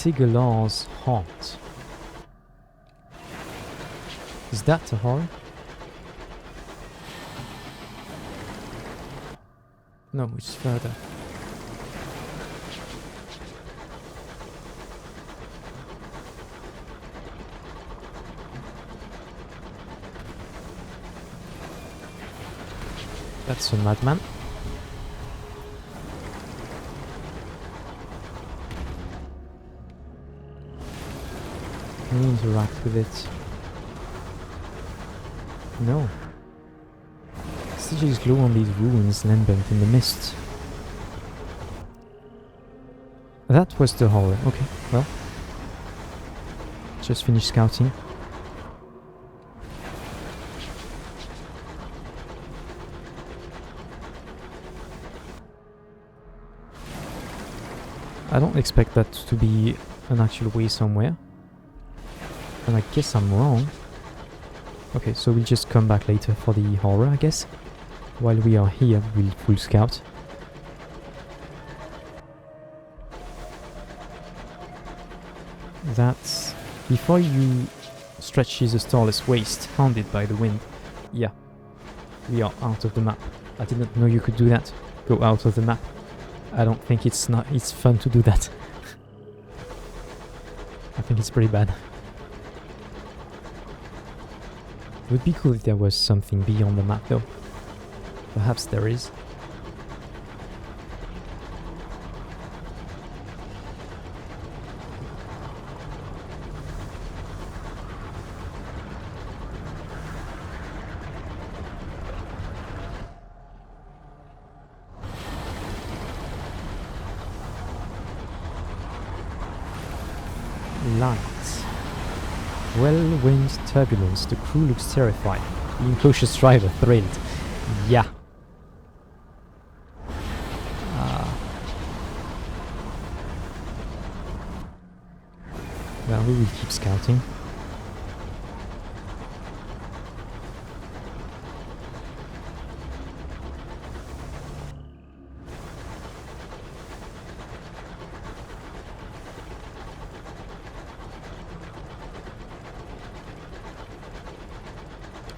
Sigurlar's Heart. Is that a horror? No, it's further. That's a madman. Can we interact with it? No. Stitches glow on these ruins lambent in the mist. That was the horror. Okay, well. Just finished scouting. I don't expect that to be an actual way somewhere. And I guess I'm wrong. Okay, so we'll just come back later for the horror, I guess. While we are here, we'll full scout. That's... Before you stretches a starless waste, hounded by the wind. Yeah, we are out of the map. I didn't know you could do that. Go out of the map. I don't think it's fun to do that. I think it's pretty bad. It would be cool if there was something beyond the map though. Perhaps there is. Light. Well-wind turbulence. The crew looks terrified. The incautious driver thrilled. Yeah. Well, we will keep scouting.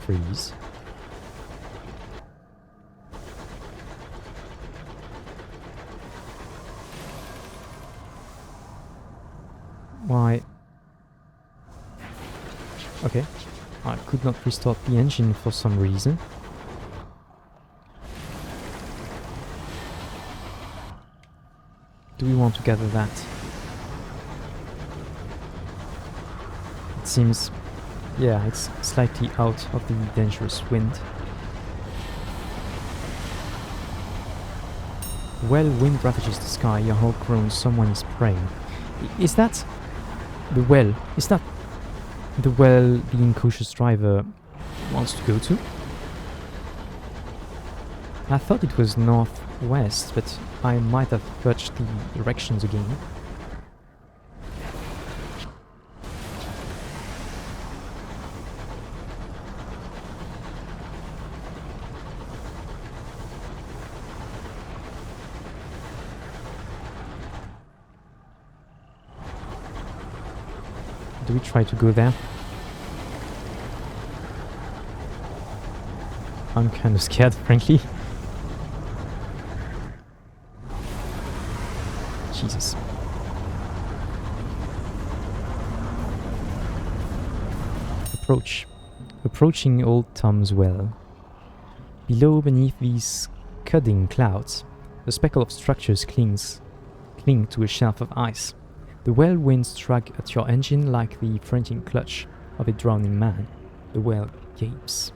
Freeze. Why? Okay. I could not restart the engine for some reason. Do we want to gather that? It seems... Yeah, it's slightly out of the dangerous wind. Well, wind ravages the sky, your hull groans, someone is praying. Is that the well? Is that the well the incautious driver wants to go to? I thought it was northwest, but I might have fudged the directions again. Do we try to go there? I'm kind of scared, frankly. Jesus. Approach. Approaching Old Tom's Well. Below, beneath these scudding clouds, a speckle of structures cling to a shelf of ice. The well winds drag at your engine like the frantic clutch of a drowning man. The well gapes.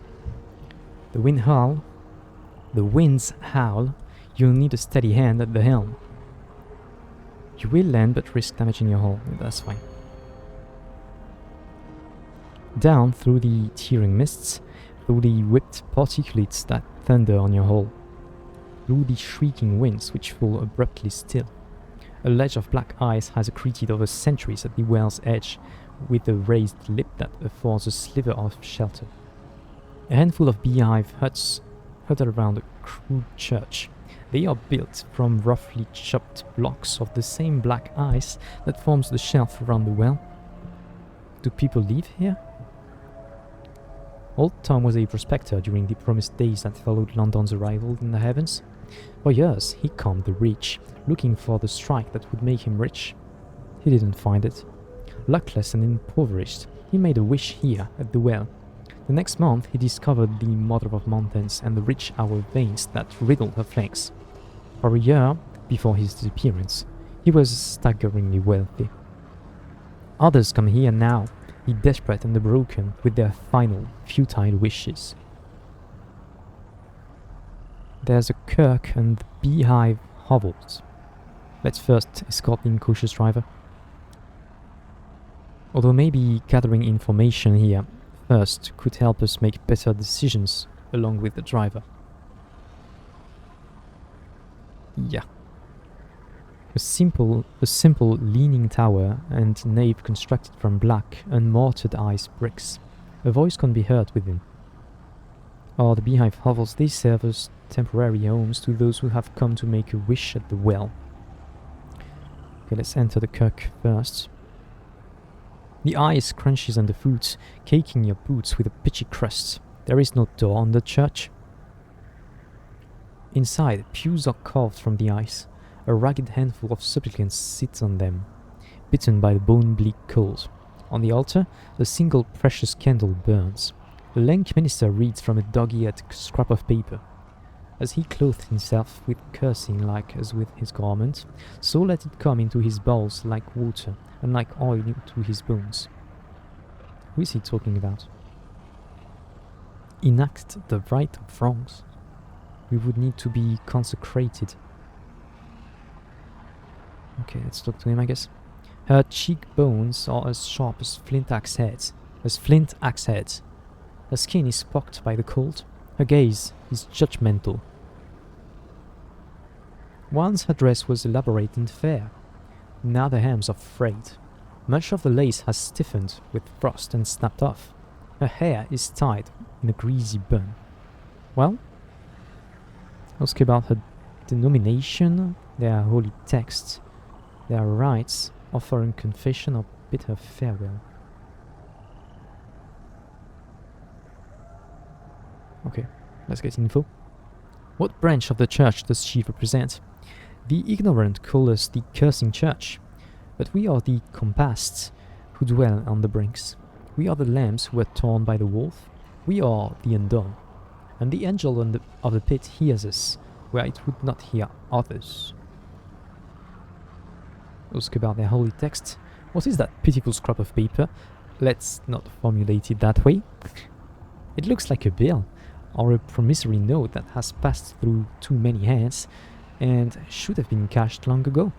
The winds howl. You'll need a steady hand at the helm. You will land but risk damaging your hull. That's fine. Down through the tearing mists, through the whipped particulates that thunder on your hull, through the shrieking winds which fall abruptly still. A ledge of black ice has accreted over centuries at the well's edge, with a raised lip that affords a sliver of shelter. A handful of beehive huts huddle around a crude church. They are built from roughly chopped blocks of the same black ice that forms the shelf around the well. Do people live here? Old Tom was a prospector during the promised days that followed London's arrival in the heavens. For years, he combed the reach, looking for the strike that would make him rich. He didn't find it. Luckless and impoverished, he made a wish here at the well. The next month, he discovered the mother of mountains and the rich hour veins that riddled her flanks. For a year before his disappearance, he was staggeringly wealthy. Others come here now, the desperate and the broken, with their final, futile wishes. There's a kirk and the beehive hovels. Let's first escort the incautious driver. Although maybe gathering information here first could help us make better decisions along with the driver. Yeah. A simple leaning tower and nave constructed from black, unmortared ice bricks. A voice can be heard within. The beehive hovels, they serve as temporary homes to those who have come to make a wish at the well. Okay, let's enter the kirk first. The ice crunches underfoot, caking your boots with a pitchy crust. There is no door on the church. Inside, pews are carved from the ice. A ragged handful of supplicants sits on them, bitten by the bone-bleak cold. On the altar, a single precious candle burns. The lank minister reads from a dog-eared scrap of paper. As he clothed himself with cursing like as with his garment, so let it come into his bowels like water, and like oil into his bones. Who is he talking about? Enact the right of wrongs. We would need to be consecrated. Okay, let's talk to him, I guess. Her cheekbones are as sharp as flint axe heads. Her skin is pocked by the cold. Her gaze is judgmental. Once her dress was elaborate and fair. Now the hems are frayed. Much of the lace has stiffened with frost and snapped off. Her hair is tied in a greasy bun. Well, ask about her denomination, their holy texts, their rites, offering confession or bid her farewell. Okay, let's get info. What branch of the church does she represent? The ignorant call us the cursing church, but we are the compassed who dwell on the brinks. We are the lambs who were torn by the wolf. We are the undone. And the angel of the pit hears us, where it would not hear others. Ask about their holy text. What is that pitiful scrap of paper? Let's not formulate it that way. It looks like a bill, or a promissory note that has passed through too many hands, and should have been cashed long ago.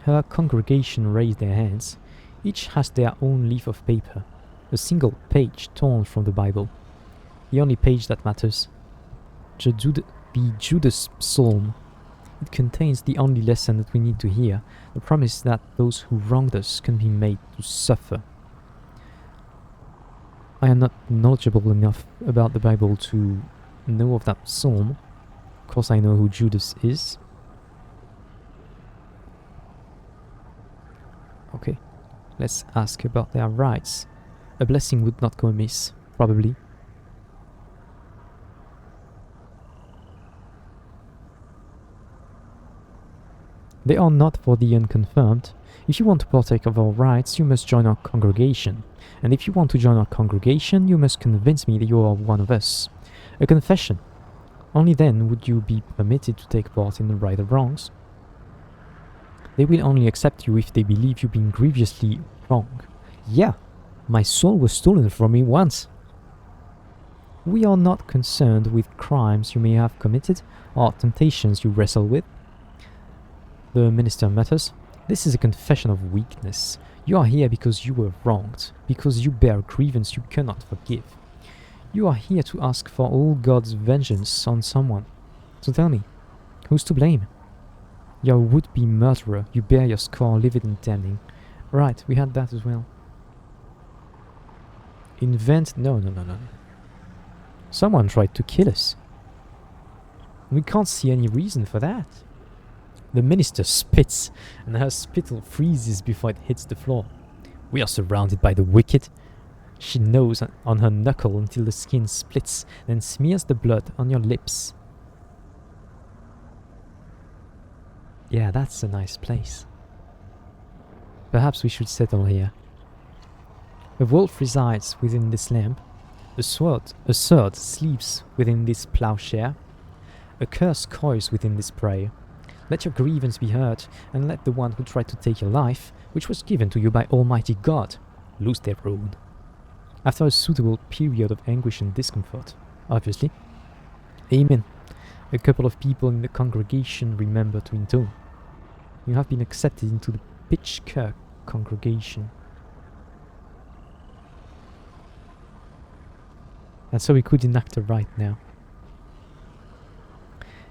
Her congregation raised their hands. Each has their own leaf of paper, a single page torn from the Bible. The only page that matters. The Judas Psalm. It contains the only lesson that we need to hear, the promise that those who wronged us can be made to suffer. I am not knowledgeable enough about the Bible to know of that psalm. Of course I know who Judas is. Okay, let's ask about their rights. A blessing would not go amiss, probably. They are not for the unconfirmed. If you want to partake of our rites, you must join our congregation. And if you want to join our congregation, you must convince me that you are one of us. A confession. Only then would you be permitted to take part in the right of wrongs. They will only accept you if they believe you've been grievously wrong. Yeah, my soul was stolen from me once. We are not concerned with crimes you may have committed or temptations you wrestle with. The minister mutters, "This is a confession of weakness. You are here because you were wronged, because you bear grievance you cannot forgive. You are here to ask for all God's vengeance on someone. So tell me, who's to blame? You're a would-be murderer, you bear your scar livid and damning." Right, we had that as well. No. Someone tried to kill us. We can't see any reason for that. The minister spits, and her spittle freezes before it hits the floor. We are surrounded by the wicked. She gnaws on her knuckle until the skin splits, then smears the blood on your lips. Yeah, that's a nice place. Perhaps we should settle here. A wolf resides within this lamp. A sword sleeps within this plowshare. A curse coils within this prayer. Let your grievance be heard, and let the one who tried to take your life, which was given to you by Almighty God, lose their own. After a suitable period of anguish and discomfort, obviously. Amen. A couple of people in the congregation remember to intone. You have been accepted into the Pitchkirk congregation. And so we could enact a rite now.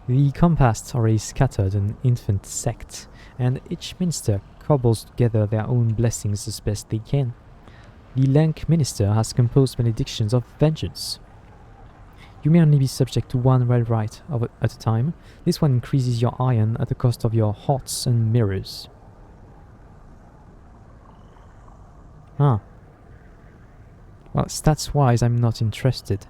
The Compasts are a scattered and infant sect, and each minister cobbles together their own blessings as best they can. The Lank minister has composed benedictions of vengeance. You may only be subject to one red rite at a time. This one increases your iron at the cost of your hearts and mirrors. Ah. Well, stats-wise, I'm not interested.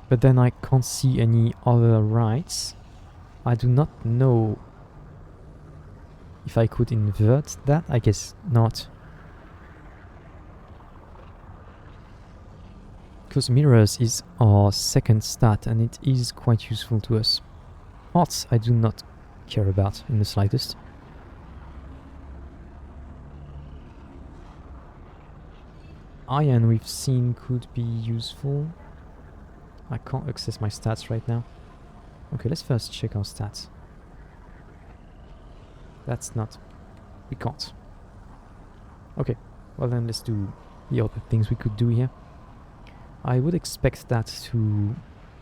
But then I can't see any other rights. I do not know if I could invert that. I guess not. Because mirrors is our second stat and it is quite useful to us. Hearts I do not care about in the slightest. Iron we've seen could be useful. I can't access my stats right now. Okay, let's first check our stats. That's not... we can't. Okay, well then let's do the other things we could do here. I would expect that to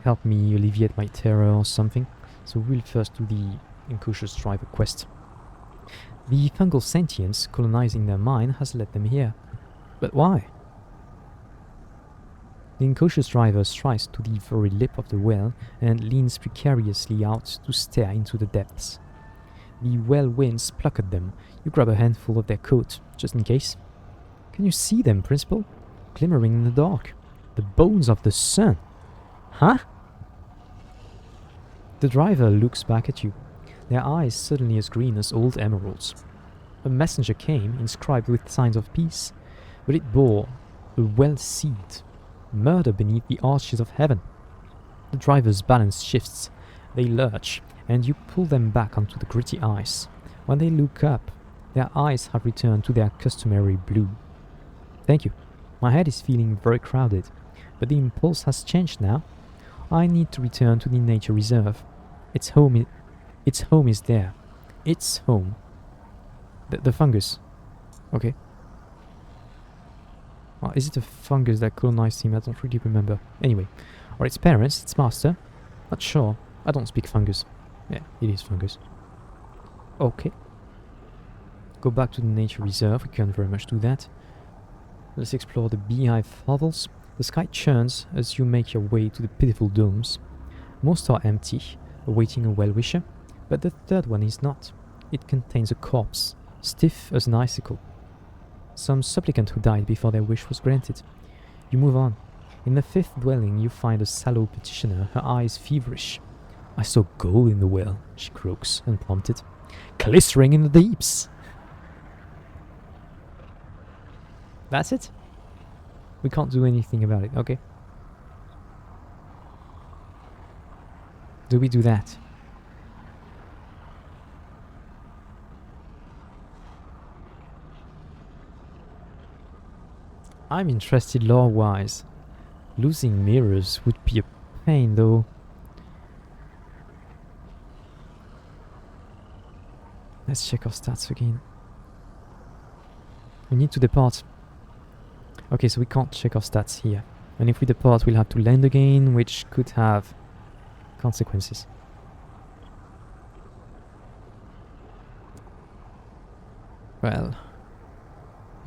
help me alleviate my terror or something. So we'll first do the Incautious Driver quest. The fungal sentience colonizing their mine has led them here. But why? The Incautious Driver strides to the very lip of the well and leans precariously out to stare into the depths. The well winds pluck at them. You grab a handful of their coat, just in case. Can you see them, Principal? Glimmering in the dark. The bones of the sun. Huh? The driver looks back at you, their eyes suddenly as green as old emeralds. A messenger came, inscribed with signs of peace, but it bore a well-sealed murder beneath the arches of heaven. The driver's balance shifts, they lurch, and you pull them back onto the gritty ice. When they look up, their eyes have returned to their customary blue. Thank you. My head is feeling very crowded, but the impulse has changed now. I need to return to the nature reserve. Its home is there. Its home. The fungus. Okay. Is it a fungus that colonized him? I don't really remember. Anyway. Or its parents, its master. Not sure. I don't speak fungus. Yeah, it is fungus. Okay. Go back to the nature reserve. We can't very much do that. Let's explore the beehive hovels. The sky churns as you make your way to the pitiful domes. Most are empty, awaiting a well-wisher, but the third one is not. It contains a corpse, stiff as an icicle. Some supplicant who died before their wish was granted. You move on. In the fifth dwelling you find a sallow petitioner, her eyes feverish. I saw gold in the well, she croaks, unprompted. Glistering in the deeps! That's it? We can't do anything about it, okay. Do we do that? I'm interested lore-wise. Losing mirrors would be a pain, though. Let's check our stats again. We need to depart. Okay, so we can't check our stats here. And if we depart, we'll have to land again, which could have consequences. Well,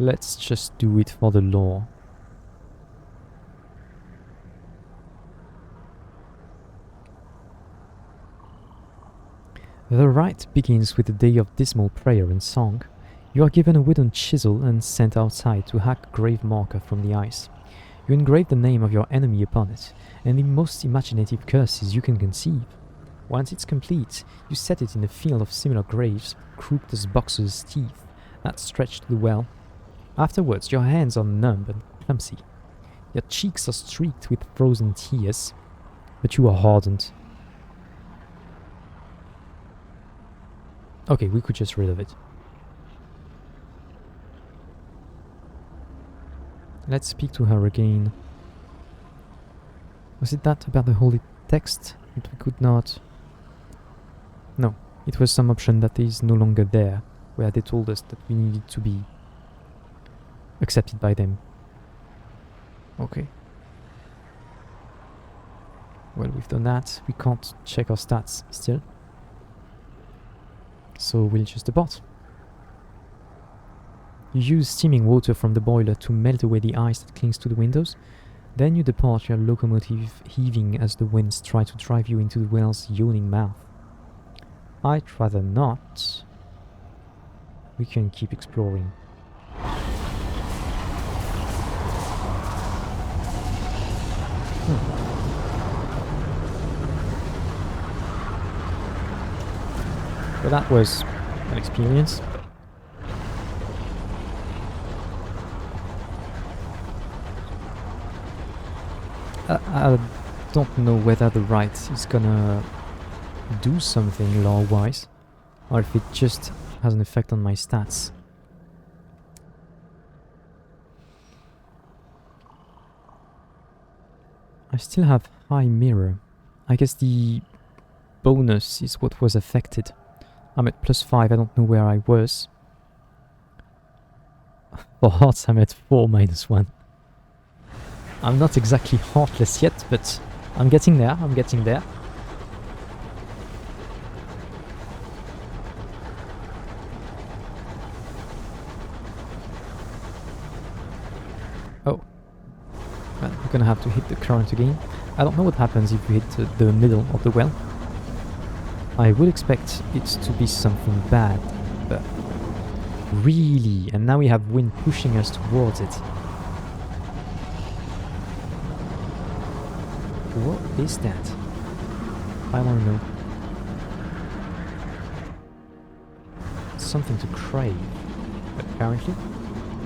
Let's just do it for the lore. The rite begins with a day of dismal prayer and song. You are given a wooden chisel and sent outside to hack a grave marker from the ice. You engrave the name of your enemy upon it, and the most imaginative curses you can conceive. Once it's complete, you set it in a field of similar graves, crooked as boxers' teeth, that stretch to the well. Afterwards, your hands are numb and clumsy. Your cheeks are streaked with frozen tears, but you are hardened. Okay, we could just rid of it. Let's speak to her again. Was it that about the holy text that we could not... No, it was some option that is no longer there, where they told us that we needed to be accepted by them. Okay. Well, we've done that. We can't check our stats still. So we'll just depart. You use steaming water from the boiler to melt away the ice that clings to the windows. Then you depart, your locomotive heaving as the winds try to drive you into the whale's yawning mouth. I'd rather not. We can keep exploring. Well, that was an experience. I don't know whether the rite is gonna do something lore-wise, or if it just has an effect on my stats. I still have high mirror. I guess the bonus is what was affected. I'm at +5, I don't know where I was. For hearts I'm at 4 -1. I'm not exactly heartless yet, but I'm getting there, I'm getting there. Oh. Well, we're gonna have to hit the current again. I don't know what happens if we hit the middle of the well. I would expect it to be something bad, but... Really? And now we have wind pushing us towards it. What is that? I want to know. Something to crave, apparently.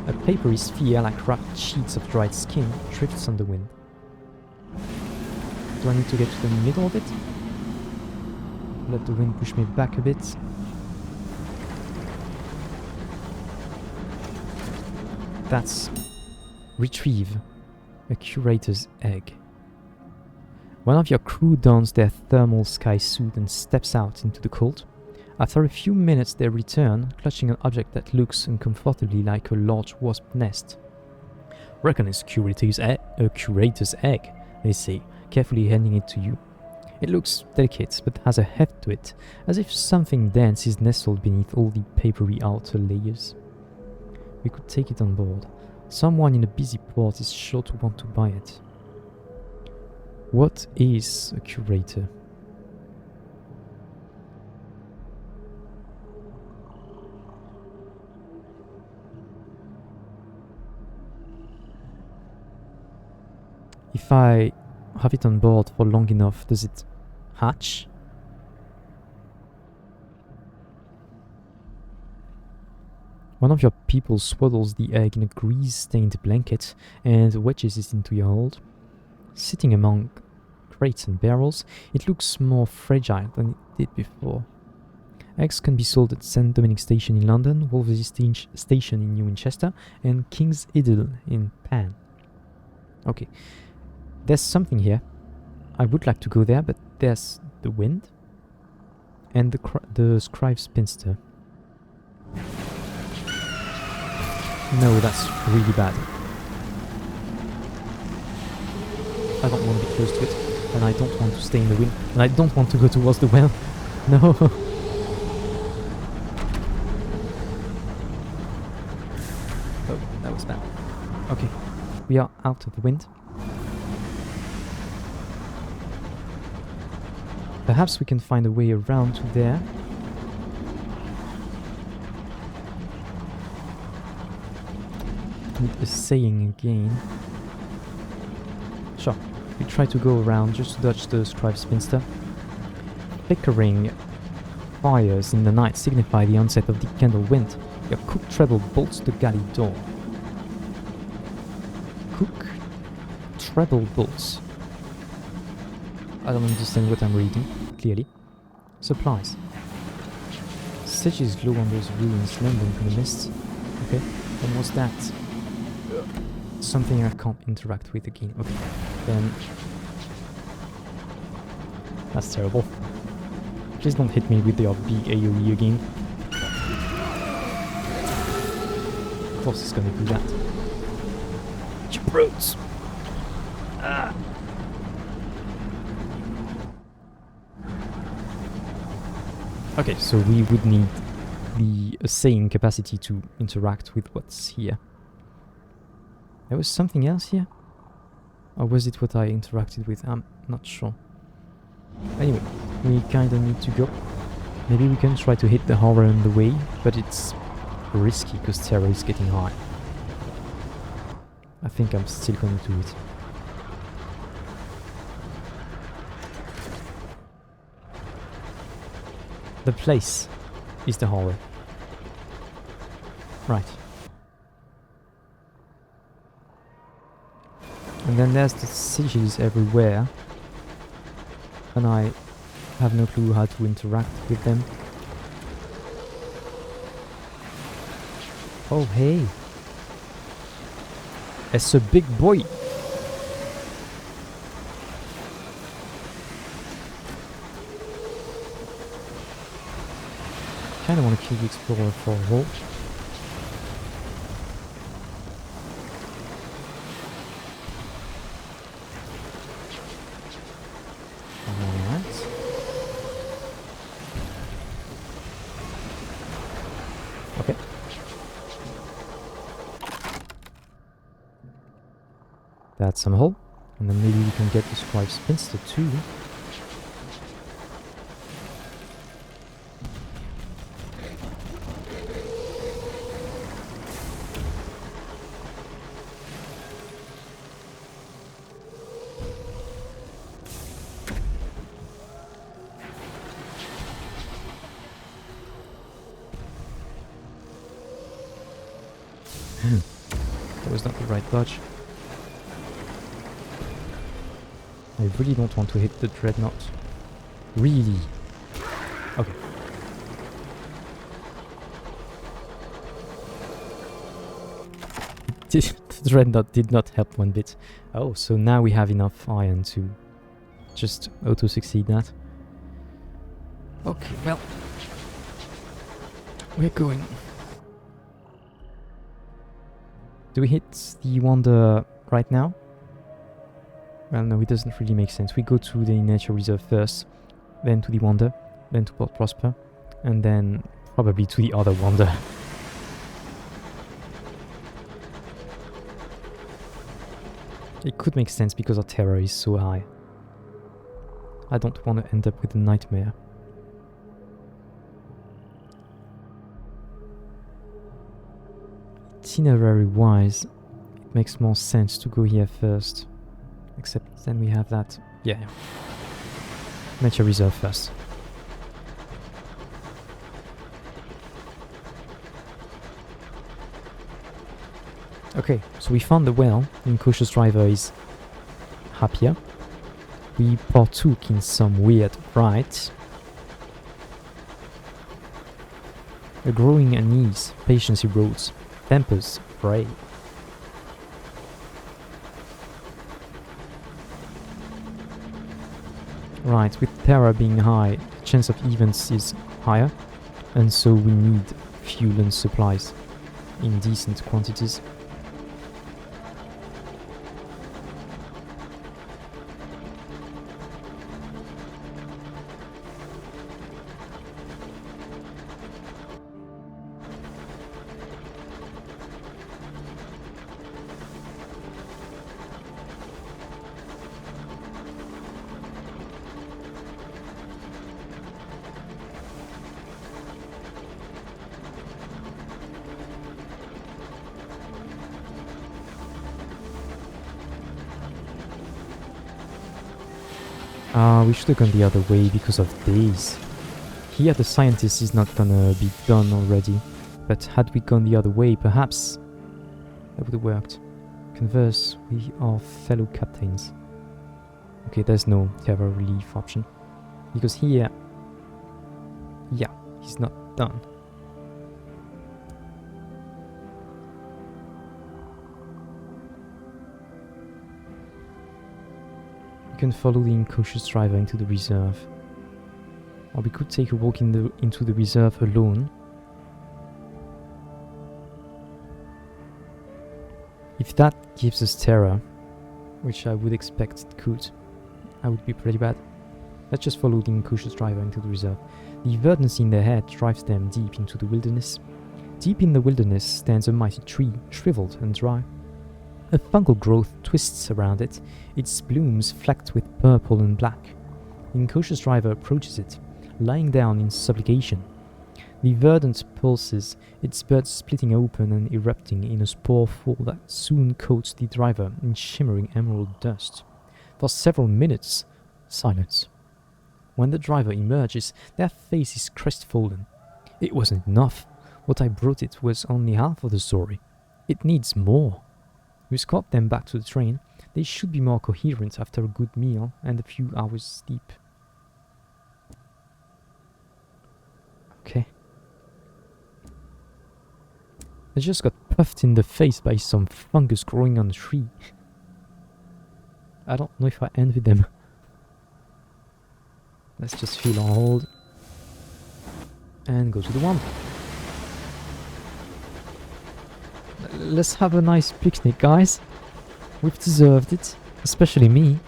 A papery sphere like wrapped sheets of dried skin drifts on the wind. Do I need to get to the middle of it? Let the wind push me back a bit. That's... Retrieve. A curator's egg. One of your crew dons their thermal sky suit and steps out into the cold. After a few minutes they return, clutching an object that looks uncomfortably like a large wasp nest. Reckon it's a curator's egg, they say, carefully handing it to you. It looks delicate, but has a heft to it, as if something dense is nestled beneath all the papery outer layers. We could take it on board. Someone in a busy port is sure to want to buy it. What is a curator? If I have it on board for long enough, does it hatch? One of your people swaddles the egg in a grease-stained blanket and wedges it into your hold. Sitting among crates and barrels, it looks more fragile than it did before. Eggs can be sold at St. Dominic Station in London, Wolvesey Station in New Winchester, and King's Idle in Pan. Okay, there's something here. I would like to go there, but there's the wind and the scribe spinster. No, that's really bad. I don't want to be close to it, and I don't want to stay in the wind, and I don't want to go towards the well. No. Oh, that was bad. Okay, we are out of the wind. Perhaps we can find a way around to there. Need a saying again. Sure, we try to go around just to dodge the scribe spinster. Flickering fires in the night signify the onset of the candle wind. Your cook treble bolts the galley door. Cook treble bolts. I don't understand what I'm reading, clearly. Supplies. Stitches glow on those ruins, lambent in the mist. Okay, and what's that? Something I can't interact with again. Okay, then... That's terrible. Please don't hit me with your big AoE again. Of course it's gonna do that. You brutes! Ah. Okay, so we would need the assaying capacity to interact with what's here. There was something else here? Or was it what I interacted with? I'm not sure. Anyway, we kinda need to go. Maybe we can try to hit the horror on the way, but it's risky because terror is getting high. I think I'm still going to do it. The place is the horror. Right. And then there's the sigils everywhere. And I have no clue how to interact with them. Oh hey! It's a big boy! Kinda wanna kill the explorer for a while. Alright. Okay. That's some hole. And then maybe we can get the scribe spinster too. That was not the right dodge. I really don't want to hit the dreadnought. Really? Okay. The dreadnought did not help one bit. Oh, so now we have enough iron to just auto-succeed that. Okay, well... we're going. Do we hit the Wonder right now? Well, no, it doesn't really make sense. We go to the Nature Reserve first, then to the Wonder, then to Port Prosper, and then probably to the other Wonder. It could make sense because our terror is so high. I don't want to end up with a nightmare. Itinerary-wise, it makes more sense to go here first. Except then we have that... yeah. Nature Reserve first. Okay, so we found the well, and Cautious Driver is happier. We partook in some weird rites. A growing unease, patience erodes, tempers fray. Right, with terror being high, the chance of events is higher, and so we need fuel and supplies in decent quantities. We should have gone the other way because of this. Here the scientist is not gonna be done already. But had we gone the other way, perhaps that would have worked. Converse, we are fellow captains. Okay, there's no terror relief option. Because here... yeah, he's not done. We can follow the incautious driver into the reserve. Or we could take a walk into the reserve alone. If that gives us terror, which I would expect it could, I would be pretty bad. Let's just follow the incautious driver into the reserve. The urgency in their head drives them deep into the wilderness. Deep in the wilderness stands a mighty tree, shriveled and dry. A fungal growth twists around it, its blooms flecked with purple and black. The incautious driver approaches it, lying down in supplication. The verdant pulses, its buds splitting open and erupting in a spore fall that soon coats the driver in shimmering emerald dust. For several minutes, silence. When the driver emerges, their face is crestfallen. It wasn't enough. What I brought it was only half of the story. It needs more. We escort them back to the train. They should be more coherent after a good meal and a few hours sleep. Okay. They just got puffed in the face by some fungus growing on a tree. I don't know if I envy them. Let's just feel on hold. And go to the one. Let's have a nice picnic, guys. We've deserved it. Especially me.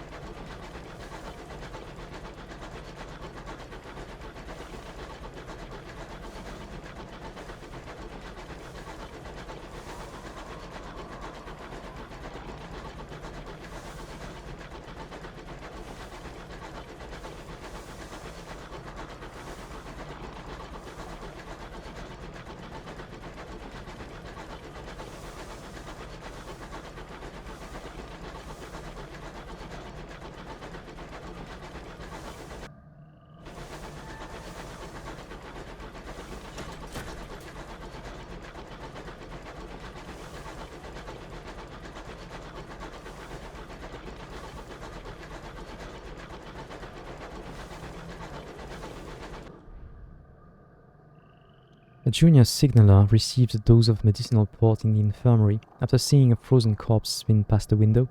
A junior signaller receives a dose of medicinal port in the infirmary after seeing a frozen corpse spin past the window.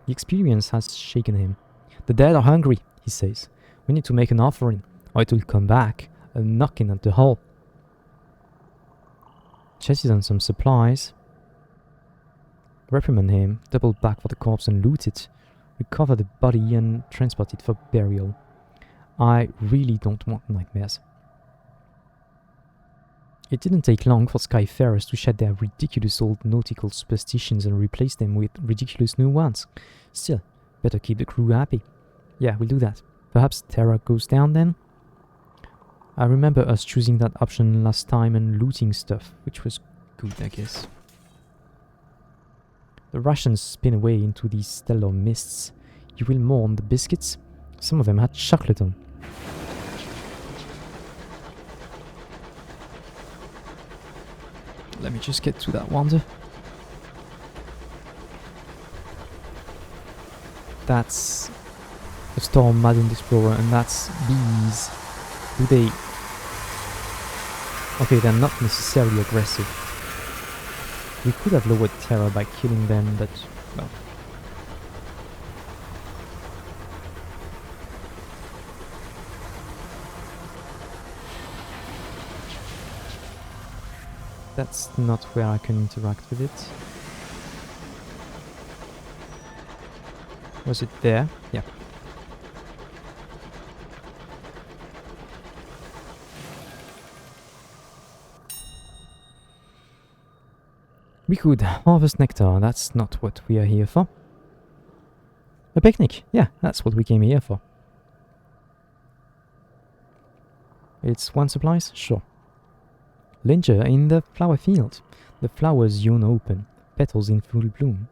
The experience has shaken him. "The dead are hungry," he says. "We need to make an offering, or it will come back, a knocking at the hole." Chases on some supplies. Reprimand him, double back for the corpse and loot it. Recover the body and transport it for burial. I really don't want nightmares. It didn't take long for Skyfarers to shed their ridiculous old nautical superstitions and replace them with ridiculous new ones. Still, better keep the crew happy. Yeah, we'll do that. Perhaps Terra goes down then? I remember us choosing that option last time and looting stuff, which was good, I guess. The rations spin away into these stellar mists. You will mourn the biscuits. Some of them had chocolate on. Let me just get to that wonder. That's a storm maddened explorer, and that's bees. Do they... Okay, they're not necessarily aggressive. We could have lowered terror by killing them, but... well... that's not where I can interact with it. Was it there? Yeah. We could harvest nectar, that's not what we are here for. A picnic, yeah, that's what we came here for. It's one supplies? Sure. Linger in the flower field. The flowers yawn open, petals in full bloom.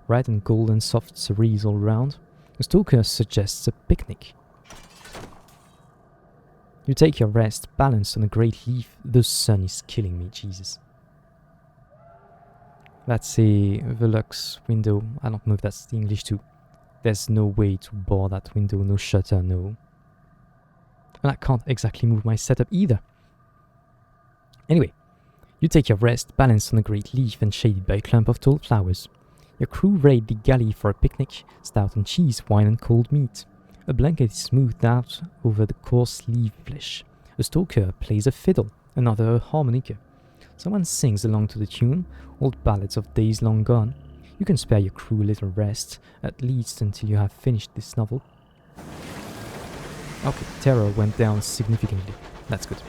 Red and gold and soft cerise all round. A stalker suggests a picnic. You take your rest, balanced on a great leaf. The sun is killing me, Jesus. That's a Velux window. I don't know if that's the English too. There's no way to bar that window, no shutter, no. And I can't exactly move my setup either. Anyway, you take your rest, balanced on a great leaf and shaded by a clump of tall flowers. Your crew raid the galley for a picnic, stout and cheese, wine and cold meat. A blanket is smoothed out over the coarse leaf flesh. A stoker plays a fiddle, another a harmonica. Someone sings along to the tune, old ballads of days long gone. You can spare your crew a little rest, at least until you have finished this novel. Okay, terror went down significantly. That's good.